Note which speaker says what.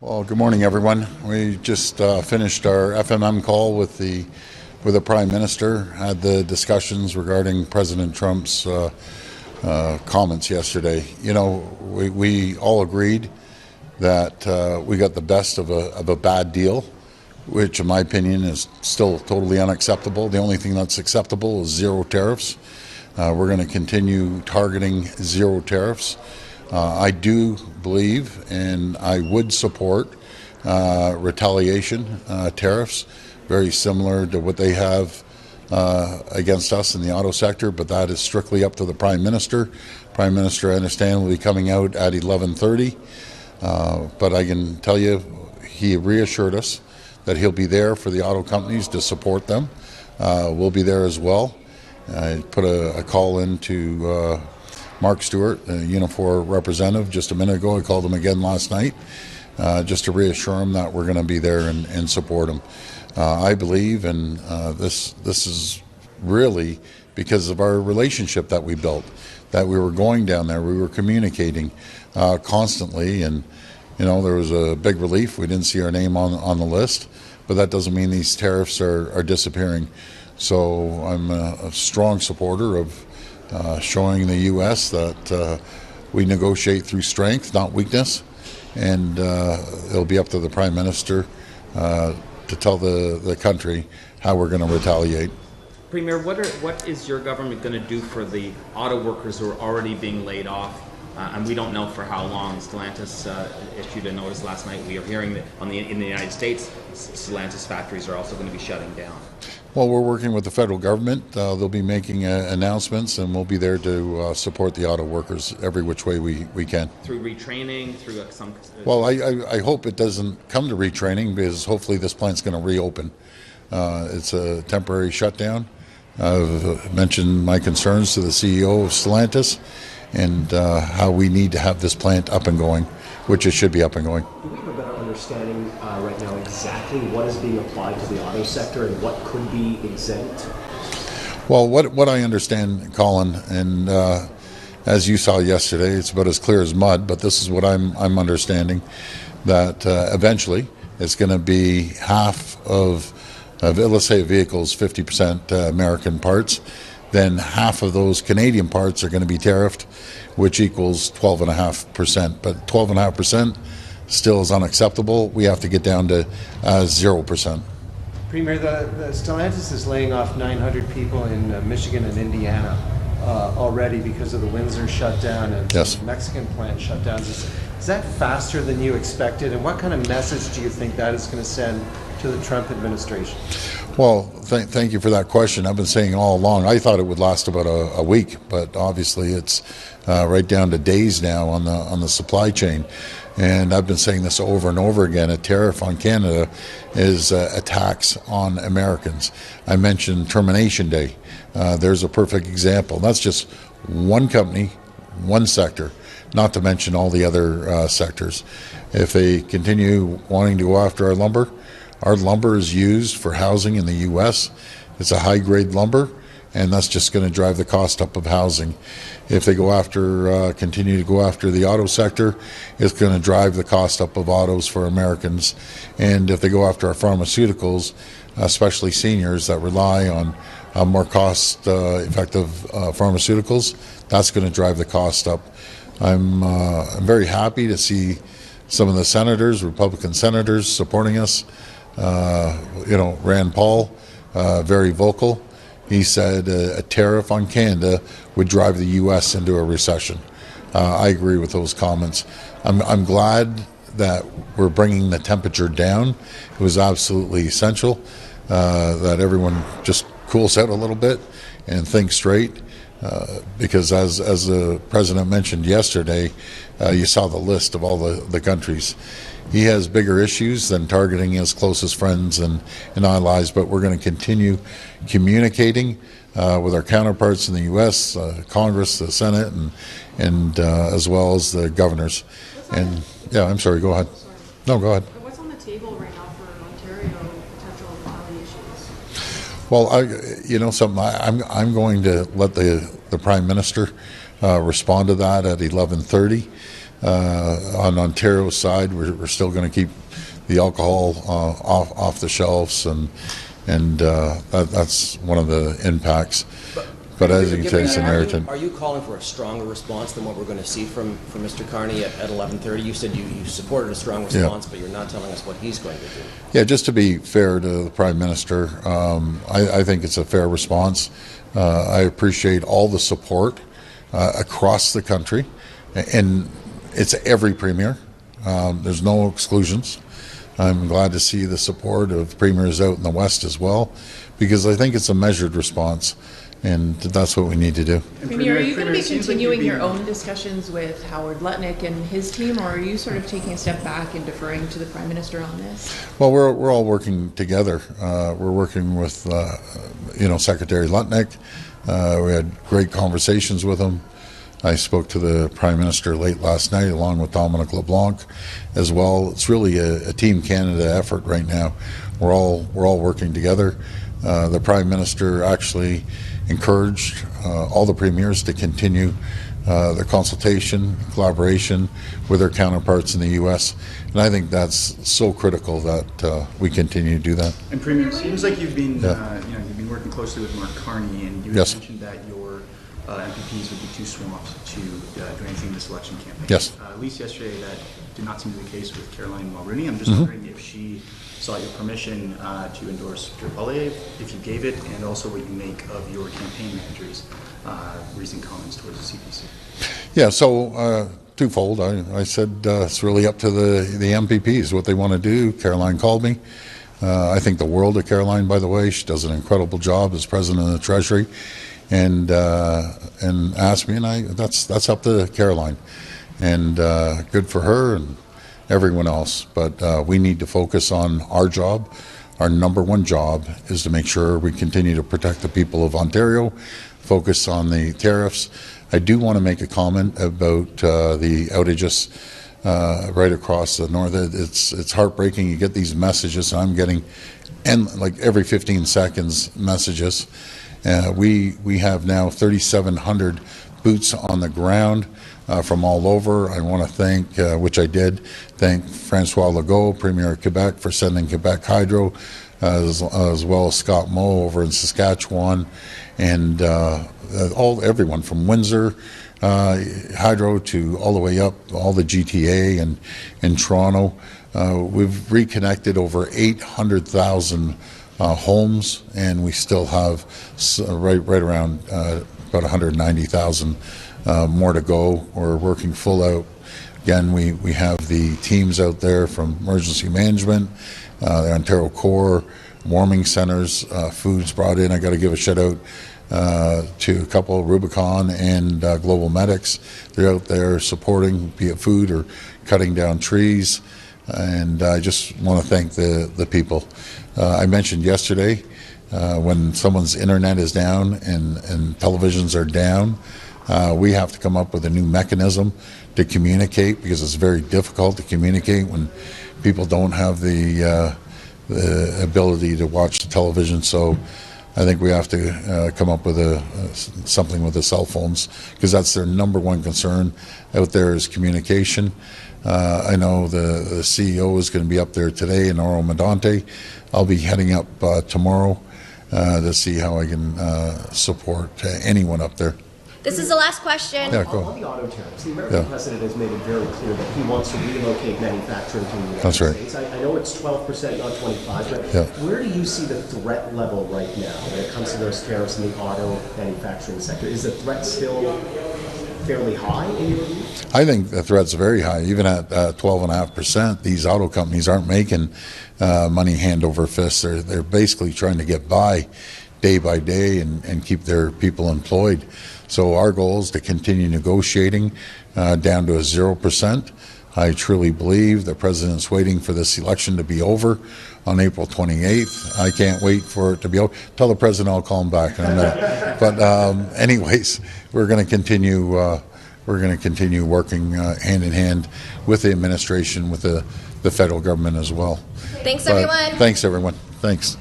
Speaker 1: Well, good morning, everyone. We just finished our FMM call with the Prime Minister. Had the discussions regarding President Trump's comments yesterday. You know, we all agreed that we got the best of a bad deal, which, in my opinion, is still totally unacceptable. The only thing that's acceptable is zero tariffs. We're going to continue targeting zero tariffs. I do believe, and I would support retaliation tariffs, very similar to what they have against us in the auto sector, but that is strictly up to the Prime Minister. Prime Minister, I understand, will be coming out at 11:30, but I can tell you he reassured us that he'll be there for the auto companies to support them. We'll be there as well. I put a call into Mark Stewart, the Unifor representative, just a minute ago. I called him again last night just to reassure him that we're going to be there and support him. I believe, and this is really because of our relationship that we built, that we were going down there, we were communicating constantly, and you know, there was a big relief. We didn't see our name on the list, but that doesn't mean these tariffs are disappearing. So I'm a strong supporter of showing the U.S. that we negotiate through strength, not weakness, and it'll be up to the Prime Minister to tell the country how we're going to retaliate.
Speaker 2: Premier, what is your government going to do for the auto workers who are already being laid off? And we don't know for how long. Stellantis issued a notice last night. We are hearing that in the United States, Stellantis factories are also going to be shutting down.
Speaker 1: Well, we're working with the federal government. They'll be making announcements, and we'll be there to support the auto workers every which way we can.
Speaker 2: Through retraining, through some...
Speaker 1: Well, I hope it doesn't come to retraining, because hopefully this plant's going to reopen. It's a temporary shutdown. I've mentioned my concerns to the CEO of Stellantis and how we need to have this plant up and going, which it should be up and going.
Speaker 3: Do we have a better understanding right now exactly what is being applied to the auto sector and what could be exempt?
Speaker 1: Well, what I understand, Colin, and as you saw yesterday, it's about as clear as mud, but this is what I'm understanding, that eventually it's going to be half of let's say, vehicles, 50% American parts, then half of those Canadian parts are going to be tariffed, which equals 12.5%. But 12.5% still is unacceptable. We have to get down to 0%.
Speaker 4: Premier, the Stellantis is laying off 900 people in Michigan and Indiana already because of the Windsor shutdown and
Speaker 1: yes.
Speaker 4: Mexican plant shutdowns. Is that faster than you expected? And what kind of message do you think that is going to send to the Trump administration?
Speaker 1: Well, thank you for that question. I've been saying all along, I thought it would last about a week, but obviously it's right down to days now on the supply chain. And I've been saying this over and over again, a tariff on Canada is a tax on Americans. I mentioned Termination Day. There's a perfect example. That's just one company, one sector, not to mention all the other sectors. If they continue wanting to go after our lumber is used for housing in the U.S. It's a high-grade lumber, and that's just going to drive the cost up of housing. If they continue to go after the auto sector, it's going to drive the cost up of autos for Americans. And if they go after our pharmaceuticals, especially seniors that rely on more cost-effective pharmaceuticals, that's going to drive the cost up. I'm very happy to see some of the senators, Republican senators, supporting us. Rand Paul, very vocal. He said a tariff on Canada would drive the U.S. into a recession. I agree with those comments. I'm glad that we're bringing the temperature down. It was absolutely essential that everyone just cools out a little bit and thinks straight. Because as the president mentioned yesterday, you saw the list of all the countries. He has bigger issues than targeting his closest friends and allies, but we're going to continue communicating with our counterparts in the U.S., Congress, the Senate, and as well as the governors. And yeah, I'm sorry, go ahead. No, go ahead.
Speaker 5: What's on the table right now for Ontario potential retaliations?
Speaker 1: Well, something. I'm going to let the Prime Minister respond to that at 11:30. On Ontario's side, we're still going to keep the alcohol off the shelves, and that's one of the impacts. But as you can say, it's an irritant.
Speaker 6: Are you calling for a stronger response than what we're going to see from Mr. Carney at 11:30? You said you supported a strong response, but you're not telling us what he's going to do.
Speaker 1: Yeah, just to be fair to the Prime Minister, I think it's a fair response. I appreciate all the support across the country, and it's every Premier. There's no exclusions. I'm glad to see the support of premiers out in the West as well, because I think it's a measured response. And that's what we need to do.
Speaker 7: Premier, are you going to be continuing your own discussions with Howard Lutnick and his team, or are you sort of taking a step back and deferring to the Prime Minister on this?
Speaker 1: Well, we're all working together. We're working with, Secretary Lutnick. We had great conversations with him. I spoke to the Prime Minister late last night, along with Dominic LeBlanc as well. It's really a Team Canada effort right now. We're all working together. The Prime Minister actually encouraged all the premiers to continue the consultation, collaboration with their counterparts in the U.S. And I think that's so critical that we continue to do that.
Speaker 8: And Premier, it seems like you've been you've been working closely with Mark Carney, and you had mentioned that your MPPs would be too swamped to do anything in this election campaign.
Speaker 1: Yes.
Speaker 8: At least yesterday, that did not seem to be the case with Caroline Mulroney. I'm just wondering if she sought your permission to endorse retaliate, if you gave it, and also what you make of your campaign manager's recent comments towards the CPC.
Speaker 1: Yeah, so twofold. I said it's really up to the MPPs what they want to do. Caroline called me. I think the world of Caroline, by the way. She does an incredible job as President of the Treasury, and asked me, and that's up to Caroline, and good for her and everyone else. But we need to focus on our job. Our number one job is to make sure we continue to protect the people of Ontario, focus on the tariffs. I do want to make a comment about the outages right across the north. It's heartbreaking. You get these messages, and I'm getting like every 15 seconds messages. We have now 3,700 boots on the ground from all over. I want to thank, which I did, thank Francois Legault, Premier of Quebec, for sending Quebec Hydro, as well as Scott Moe over in Saskatchewan, and everyone from Windsor Hydro to all the way up, all the GTA and in Toronto. We've reconnected over 800,000 homes, and we still have right around about 190,000 more to go. We're working full out. Again, we have the teams out there from emergency management, the Ontario Corps, warming centers, foods brought in. I got to give a shout out to a couple, Rubicon and Global Medics. They're out there supporting, be it food or cutting down trees. And I just want to thank the people. I mentioned yesterday when someone's internet is down and televisions are down, we have to come up with a new mechanism to communicate, because it's very difficult to communicate when people don't have the ability to watch the television. So I think we have to come up with something with the cell phones, because that's their number one concern out there is communication. I know the CEO is going to be up there today in Oro Medonte. I'll be heading up tomorrow to see how I can support anyone up there.
Speaker 9: This is the last question.
Speaker 1: Yeah, go.
Speaker 3: On the auto tariffs, the American president has made it very clear that he wants to relocate manufacturing to the United States. I know it's 12%, not 25%, but where do you see the threat level right now when it comes to those tariffs in the auto manufacturing sector? Is the threat still fairly high in your view?
Speaker 1: I think the threat's very high. Even at 12.5%, these auto companies aren't making money hand over fist. They're basically trying to get by day by day and keep their people employed. So our goal is to continue negotiating down to a 0%. I truly believe the president's waiting for this election to be over on April 28th. I can't wait for it to be over. Tell the president I'll call him back in a minute. But anyways, we're going to continue. We're going to continue working hand in hand with the administration, with the federal government as well.
Speaker 9: Thanks, everyone.
Speaker 1: Thanks, everyone. Thanks.